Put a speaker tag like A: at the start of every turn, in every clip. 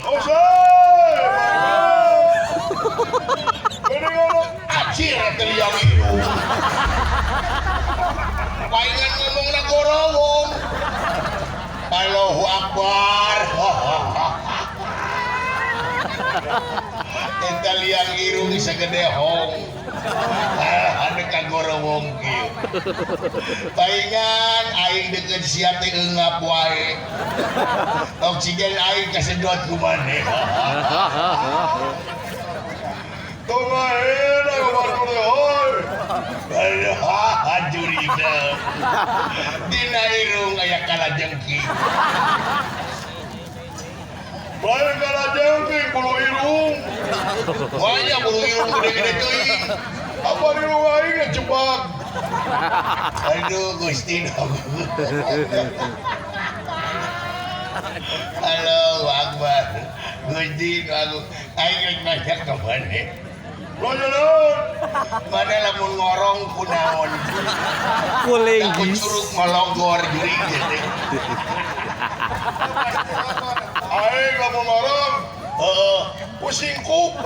A: Usai! Ini ngomong acir terliang itu. Palingan ngomong na gorowong. Allahu Akbar. Kita liang irung sa gedehong. Ada kagorowong kieu. Palingan aing deukeut sia teh eungap wae. Oksigen aing kasedot ku maneh. Tumahin aku baru lehoi. Hajurina. Dina irung aya kalajengking. Baik kalajengking bulu irung. Banyak bulu irung gede-gede teuing. Apa irung aing ngejebak. Aduh Gusti Halo Akbar. Gusti aku aing geus banyak ka maneh. Lojonon. Mana lamun ngorong kunaon.
B: Kuling
A: Aku curug malogor juring gitu. Aing lamun ngorong. Heeh, pusing kuk.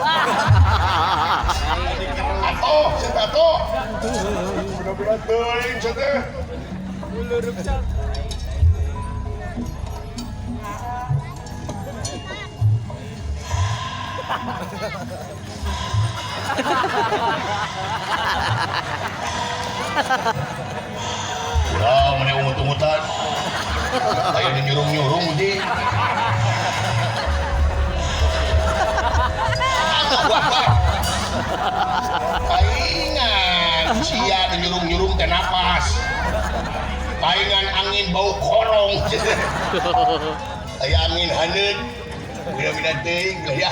A: Atoh, cet atoh. Mudah-mudahan teuing cet teh.
B: Uluruk cal.
A: Ya, mana umut-umutan. Kayak nyurung-nyurung di. Paingan sia nyurung-nyurung teh napas. Paingan angin bau korong. Aya angin haneut. Bina-bina teuing ya.